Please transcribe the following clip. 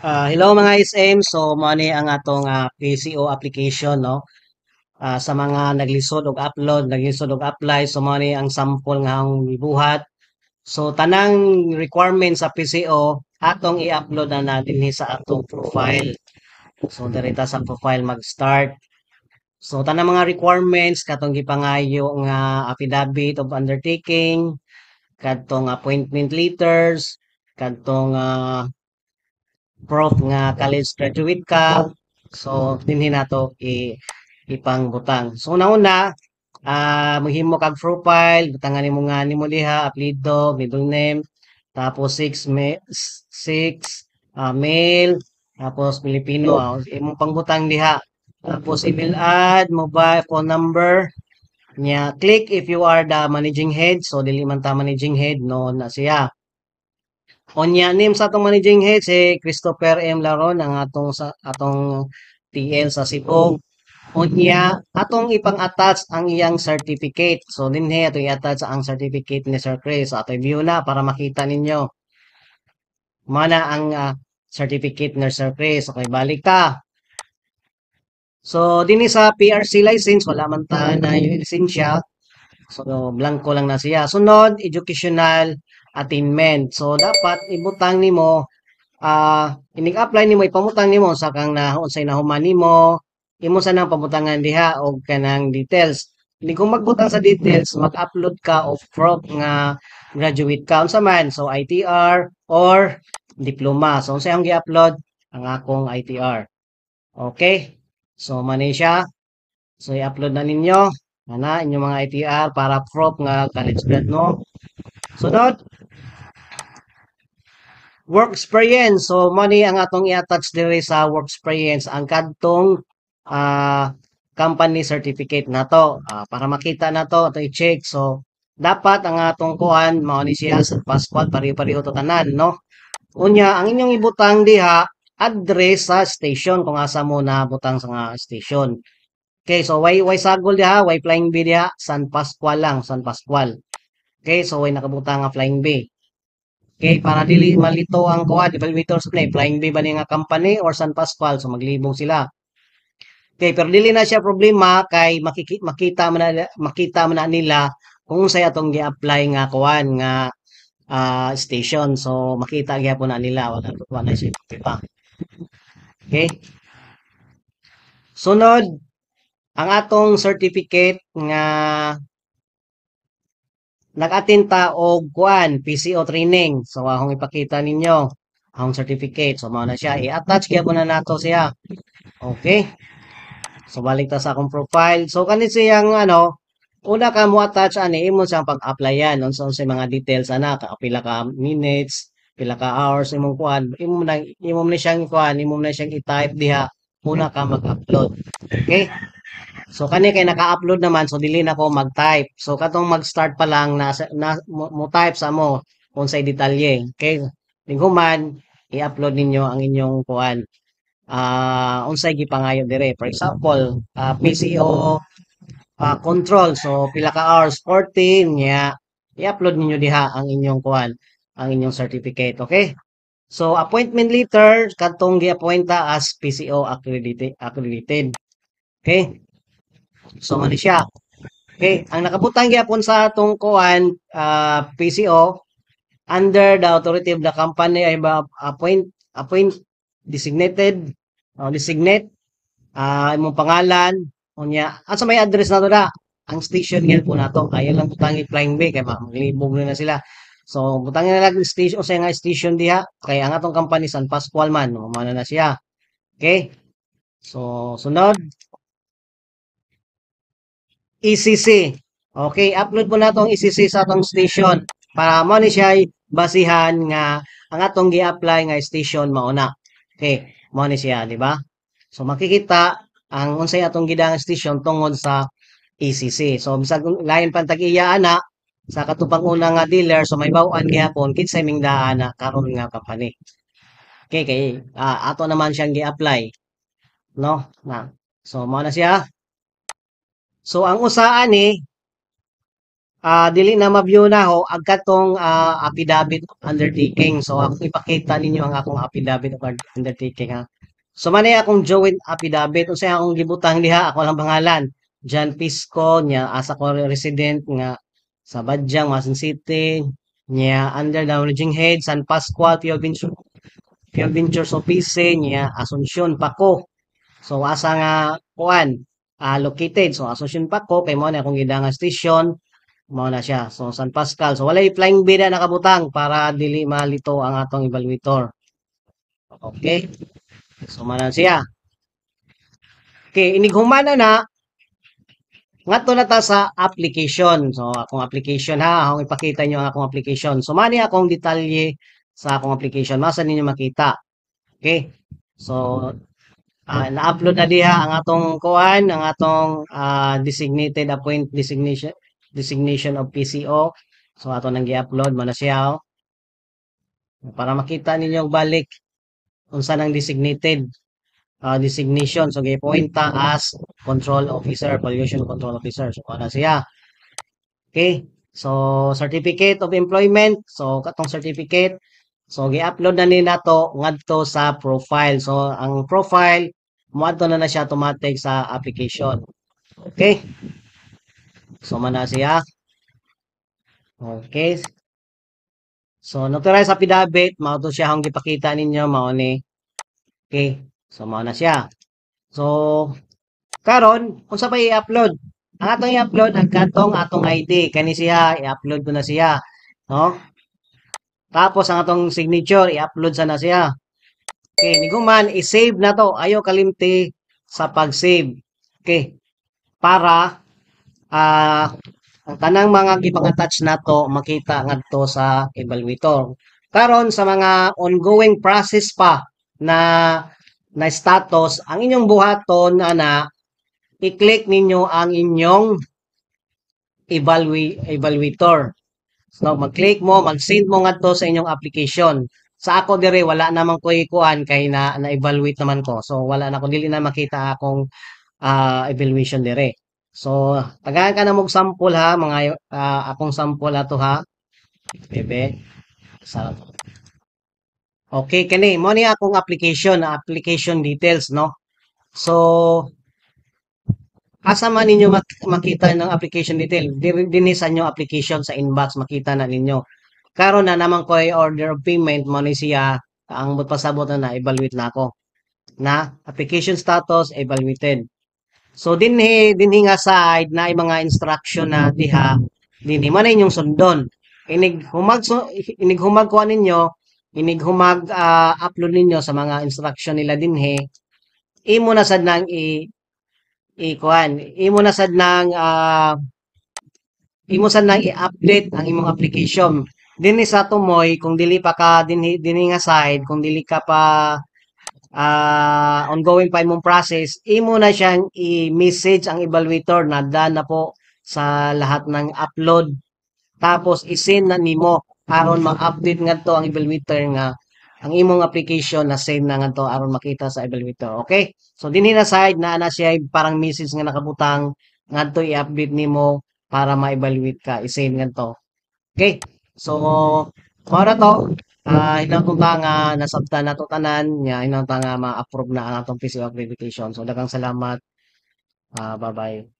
Hello mga SM. So mo ni ang atong PCO application no. Sa mga naglisod og upload, naglisod og apply, so mo ni ang sample nga ang gibuhat. So tanang requirements sa PCO atong i-upload na natin sa atong profile. So direta sa profile mag-start. So tanang mga requirements katong gipangayo nga affidavit of undertaking, kadtong appointment letters, kadtong proof nga college graduate ka. So, dinhi nato ipangbutang. So, una-una, maghimo kag profile, butangan nimo nga nimo diha, apelyido, middle name, tapos six male, tapos Filipino, imong pangbutang diha. Tapos email ad, mobile phone number, nya click if you are the managing head. So, dili man ta managing head, no na siya. Onya name sa atong managing head si Christopher M. Laron ang atong TL sa Cebu. Unya atong ipang-attach ang iyang certificate. So dinhi atong i-attach ang certificate ni Sir Chris. So ato view na para makita ninyo. Mana ang certificate ni Sir Chris. Okay, balik ta. So dinhi sa PRC license wala man ta na yung lisensya. So blanco lang na siya. Sunod, educational attainment. So dapat ibutang nimo inig-apply nimo ipamutang nimo sa kang na unsay nahuman nimo imo sa nang pamutangan diha og kanang details. Hindi kung magbutang sa details, mag-upload ka of proof nga graduate ka unsa man, so ITR or diploma. So unsay ang gi-upload ang akong ITR. Okay? So mani siya. So i-upload na ninyo inyong mga ITR para proof nga college grad no. Sunod, work experience. So, money ang atong i-attach dire sa work experience ang kadtong company certificate na to. Para makita na to, ito i-check. So, dapat ang atong kuhan, mao ni siya sa passport, pari-pareho to tanan, no? Unya, ang inyong ibutang diha, address sa station, kung asa mo na butang sa nga station. Okay, so way sagol diha, way flying B diha, San Pascual lang, San Pascual. Okay, so way nakabutang nga flying B. Okay, para dili malito ang kuha, evaluators na flying B ba ni nga company or San Pascual, so maglibong sila. Okay, pero dili na siya problema kay makita man na nila kung unsay atong gi-apply nga kuan nga station. So makita gyapon na nila wala siya problema. Okay? Sunod, ang atong certificate nga nag-attend ta og kuan PCO training. So akong ipakita ninyo ang certificate. So mao na siya i-attach gyapon na nato siya. Okay? So balik ta sa akong profile. So kanit siyang una ka mo attach ani imo siyang pag-applyan unsa unsay mga details ana ka pila ka minutes, pila ka hours imong kuan. Imo na siyang kuan, imo na siyang i-type diha una ka mag-upload. Okay? So kani kay naka-upload naman so dili na ko mag-type. So katong mag-start pa lang mo type sa mo unsay detalye. Okay? Tinghuman i-upload ninyo ang inyong kuan unsay gipangayo dire. For example, PCO control. So pila ka hours 14 nya i-upload ninyo diha ang inyong kuan, ang inyong certificate, okay? So appointment letter kadtong gi-appointa as PCO accredited. Okay? So man siya. Okay, ang nakabutang gyapon sa atong kuan PCO under the authority of the company ay appoint designated designate imong pangalan unya asa may address nato da ang station yan po nato ayan lang butangi flying bay kay maglibog na sila so butangin na lang station sa nga station diha kay ang atong company San Pascual man no mao na siya okay so sunod ECC okay upload po natong ECC sa atong station para mo ni siya basihan nga ang atong gi-apply nga station mauna okay mo ni siya di ba so makikita ang unsay atong gidang station tungod sa ECC. So bisag lain pang tag-iya ana sa katupang una nga dealer so may baw-an gihapon kinsay ming daan na karon nga company. Okay kay ato naman siyang gi-apply no na. So mao na siya. So ang usa ani dili na ma-view na ho agkatong affidavit of undertaking. So ako ipakita ninyo ang akong affidavit of undertaking ha. So manay akong joint affidavit unsay akong gibutang diha ako lang pangalan. John Pisco nya asa ko resident nga sa Badyang, Masin City, nya under the managing head San Pascual Field Ventures Office nya Asuncion Paco. So asa nga kuan located so Asuncion Paco kay mo na akong gidangan station mao na siya. So San Pascal. So walay flying B na nakabutang para dili malito ang atong evaluator. Okay? So manan siya. Okay, inighuman na ngadto na ta sa application. So akong application ha, akong ipakita niyo ang akong application. So mani akong detalye sa akong application. Masa ninyo makita. Okay? So na-upload na diha ang atong kuan, ang atong designated designation of PCO. So ato nang gi-upload mo na siya oh. Para makita ninyo balik unsa nang designated designation. So gi-point ta as control officer, pollution control officer. So ana siya. Okay? So certificate of employment. So katong certificate so gi-upload na ni nato ngadto sa profile. So ang profile moadto na siya automatic sa application. Okay? So mana siya. Okay. So notarized affidavit mao to siya ang gipakita ninyo mao ni. Okay. So mao na siya. So karon unsa pa i-upload? Ang atong i-upload ang atong ID kani siya i-upload ko na siya, no? Tapos ang atong signature i-upload sa na siya. Okay, niguman i-save na to. Ayo kalimti sa pag-save. Okay. Para ang tanang mga gipang-attach nato makita ngadto sa evaluator. Karon sa mga ongoing process pa na status, ang inyong buhaton ana i-click ninyo ang inyong evaluator. So mag-click mo, mag-send mo ngadto sa inyong application. Sa ako dire wala namang koy kuan kay na-evaluate naman ko. So wala na ko dili na makita akong evaluation dire. So tagahan ka na mog sample ha mga akong sample ato ha. Bebe. Sa Okay kani mo ni akong application details no. So asa man ninyo makita ng application detail? Dinhi sa inyo application sa inbox makita na ninyo. Karon na naman ko ay order of payment mo ni siya ang pasabot na evaluate na ako. Na application status evaluated. So dinhi nga side na mga instruction na diha dinhi man na inyong sundon. Inig humag ko ninyo, inig humag upload ninyo sa mga instruction nila dinhi. Imo na sad nang i-kuan. Imo sad nang i-update ang imong application. Dinhi sa tumoy kung dili pa ka dinhi nga side kung dili ka pa ongoing pa imong process, imo na siyang i-message ang evaluator na done na po sa lahat ng upload. Tapos i-send na nimo aron ma-update ngadto ang evaluator nga ang imong application na send na ngadto aron makita sa evaluator. Okay? So dinhi na side na ana siya parang message nga nakabutang ngadto i-update nimo para ma-evaluate ka, i-send ngadto. Okay? So mao na to. Hinangtong ta nga nasabtan nato tanan nya hinangtong nga ma-approve na ang atong PCO accreditation. So daghang salamat. Bye-bye.